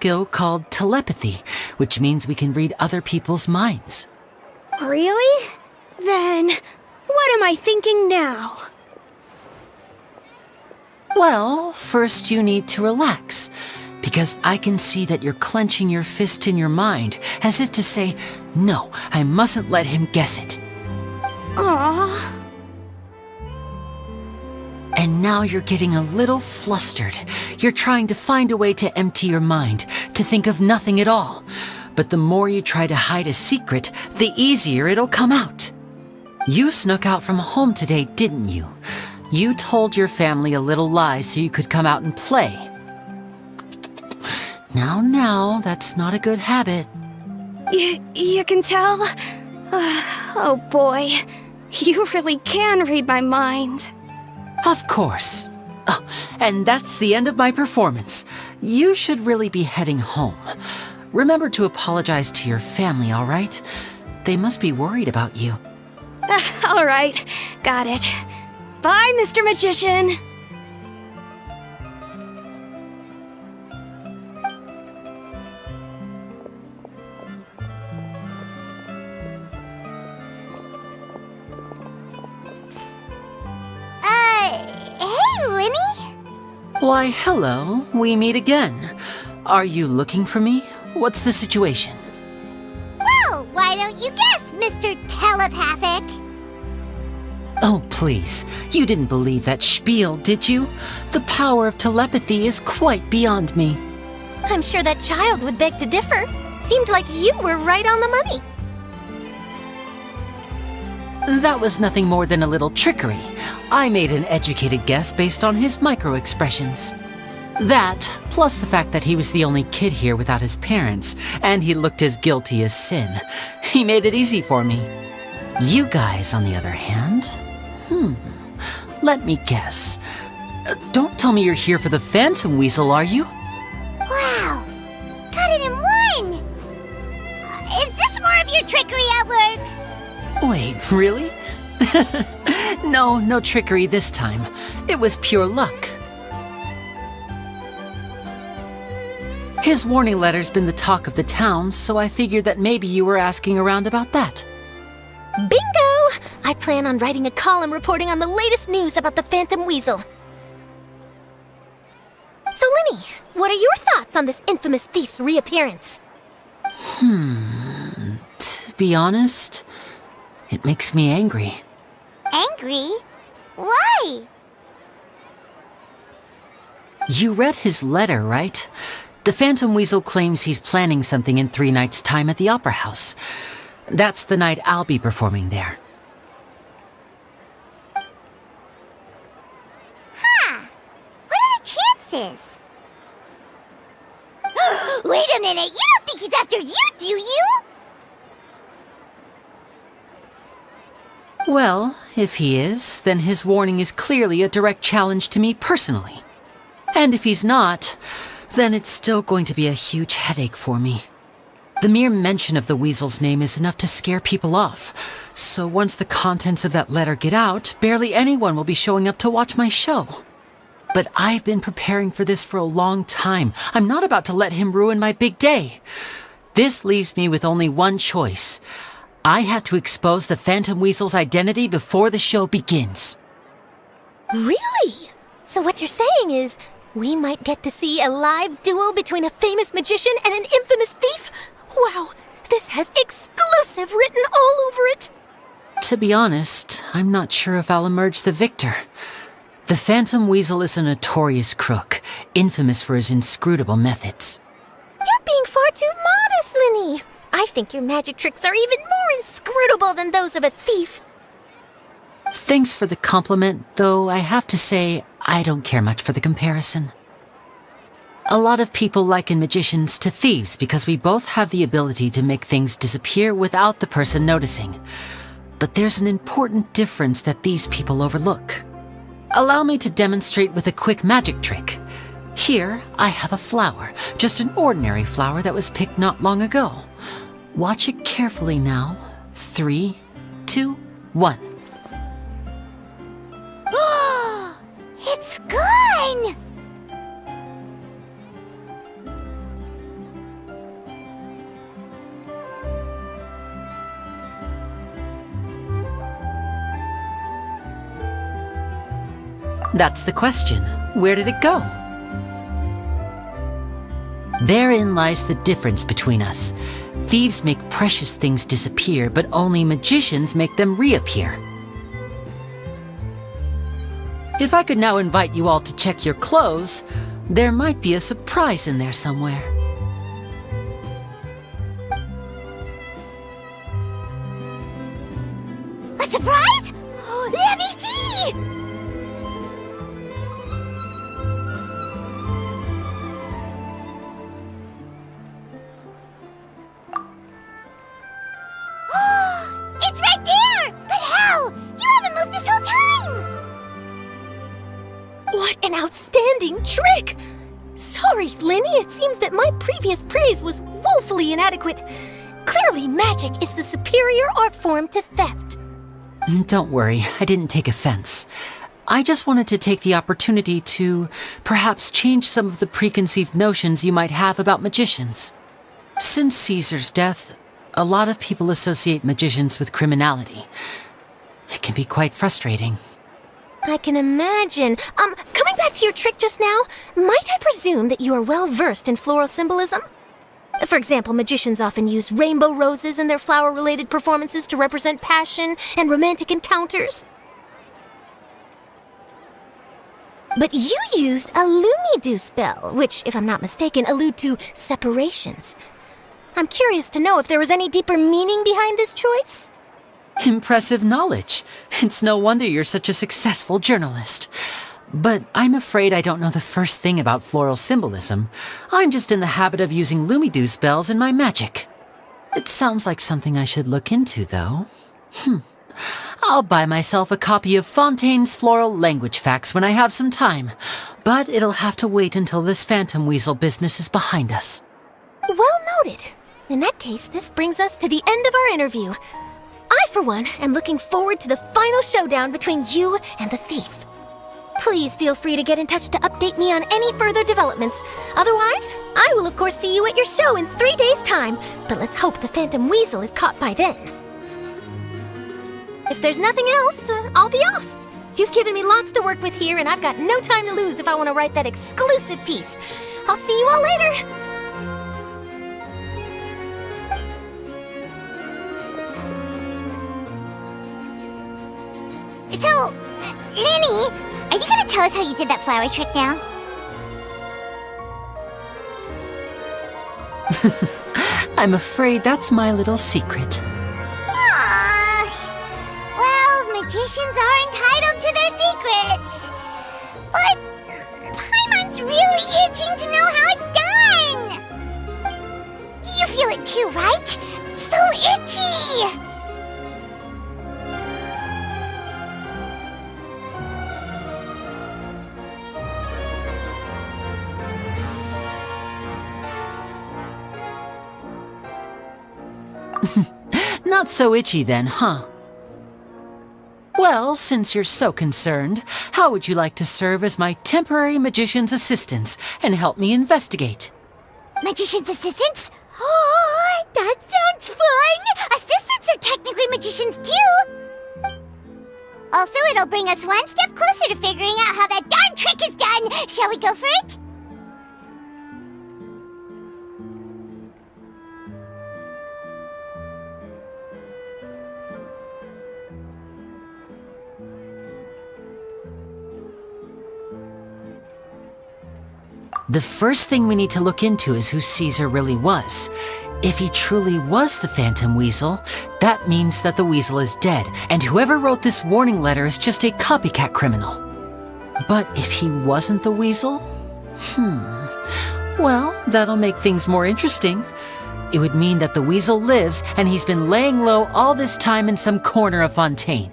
skill called telepathy, which means we can read other people's minds. Really? Then, what am I thinking now? Well, first you need to relax, because I can see that you're clenching your fist in your mind, as if to say, no, I mustn't let him guess it. Aww. And now you're getting a little flustered. You're trying to find a way to empty your mind, to think of nothing at all. But the more you try to hide a secret, the easier it'll come out. You snuck out from home today, didn't you? You told your family a little lie so you could come out and play. Now, that's not a good habit. You can tell? Oh boy, you really can read my mind. Of course. Oh, and that's the end of my performance. You should really be heading home. Remember to apologize to your family, all right? They must be worried about you. All right, got it. Bye, Mr. Magician. Hey, Lenny? Why, hello. We meet again. Are you looking for me? What's the situation? Well, why don't you guess, Mr. Telepathic? Oh, please. You didn't believe that spiel, did you? The power of telepathy is quite beyond me. I'm sure that child would beg to differ. Seemed like you were right on the money. That was nothing more than a little trickery. I made an educated guess based on his micro-expressions. That, plus the fact that he was the only kid here without his parents, and he looked as guilty as sin. He made it easy for me. You guys, on the other hand, let me guess. Don't tell me you're here for the Phantom Weasel, are you? Wow, got it in one! Is this more of your trickery at work? Wait, really? No trickery this time. It was pure luck. His warning letter's been the talk of the town, so I figured that maybe you were asking around about that. Bingo! I plan on writing a column reporting on the latest news about the Phantom Weasel. So, Lenny, what are your thoughts on this infamous thief's reappearance? To be honest, it makes me angry. Angry? Why? You read his letter, right? The Phantom Weasel claims he's planning something in 3 nights' time at the Opera House. That's the night I'll be performing there. Huh. What are the chances? Wait a minute, you don't think he's after you, do you? Well, if he is, then his warning is clearly a direct challenge to me personally. And if he's not, then it's still going to be a huge headache for me. The mere mention of the Weasel's name is enough to scare people off, so once the contents of that letter get out, barely anyone will be showing up to watch my show. But I've been preparing for this for a long time. I'm not about to let him ruin my big day. This leaves me with only one choice. I have to expose the Phantom Weasel's identity before the show begins. Really? So what you're saying is, we might get to see a live duel between a famous magician and an infamous thief? Wow, this has exclusive written all over it. To be honest, I'm not sure if I'll emerge the victor. The Phantom Weasel is a notorious crook, infamous for his inscrutable methods. You're being far too modest, Lenny. I think your magic tricks are even more inscrutable than those of a thief. Thanks for the compliment, though I have to say I don't care much for the comparison. A lot of people liken magicians to thieves because we both have the ability to make things disappear without the person noticing. But there's an important difference that these people overlook. Allow me to demonstrate with a quick magic trick. Here, I have a flower, just an ordinary flower that was picked not long ago. Watch it carefully now. 3, 2, 1. It's gone! That's the question. Where did it go? Therein lies the difference between us. Thieves make precious things disappear, but only magicians make them reappear. If I could now invite you all to check your clothes, there might be a surprise in there somewhere. A surprise? Let me see! It's right there! But how? You haven't moved this whole time! What an outstanding trick! Sorry, Linny, it seems that my previous praise was woefully inadequate. Clearly, magic is the superior art form to theft. Don't worry, I didn't take offense. I just wanted to take the opportunity to perhaps change some of the preconceived notions you might have about magicians. Since Caesar's death, a lot of people associate magicians with criminality. It can be quite frustrating. I can imagine. Coming back to your trick just now, might I presume that you are well versed in floral symbolism? For example, magicians often use rainbow roses in their flower-related performances to represent passion and romantic encounters. But you used a Lumidu spell, which, if I'm not mistaken, allude to separations. I'm curious to know if there was any deeper meaning behind this choice? Impressive knowledge. It's no wonder you're such a successful journalist. But I'm afraid I don't know the first thing about floral symbolism. I'm just in the habit of using Lumidu spells in my magic. It sounds like something I should look into, though. I'll buy myself a copy of Fontaine's Floral Language Facts when I have some time, but it'll have to wait until this phantom weasel business is behind us. Well noted. In that case, this brings us to the end of our interview. I, for one, am looking forward to the final showdown between you and the thief. Please feel free to get in touch to update me on any further developments. Otherwise, I will of course see you at your show in 3 days' time, but let's hope the Phantom Weasel is caught by then. If there's nothing else, I'll be off. You've given me lots to work with here, and I've got no time to lose if I want to write that exclusive piece. I'll see you all later! So, Linny, are you gonna tell us how you did that flower trick now? I'm afraid that's my little secret. Aww. Well, magicians are entitled to their secrets. But Paimon's really itching to know how it's done. You feel it too, right? So itchy! Not so itchy then, huh? Well, since you're so concerned, how would you like to serve as my temporary magician's assistants and help me investigate? Magician's assistants? Oh, that sounds fun! Assistants are technically magicians too! Also, it'll bring us one step closer to figuring out how that darn trick is done! Shall we go for it? The first thing we need to look into is who Caesar really was. If he truly was the Phantom Weasel, that means that the weasel is dead, and whoever wrote this warning letter is just a copycat criminal. But if he wasn't the weasel? Well, that'll make things more interesting. It would mean that the weasel lives, and he's been laying low all this time in some corner of Fontaine.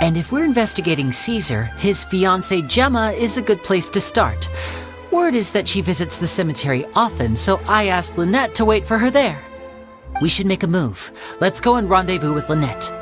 And if we're investigating Caesar, his fiancée Gemma is a good place to start. Word is that she visits the cemetery often, so I asked Lynette to wait for her there. We should make a move. Let's go and rendezvous with Lynette.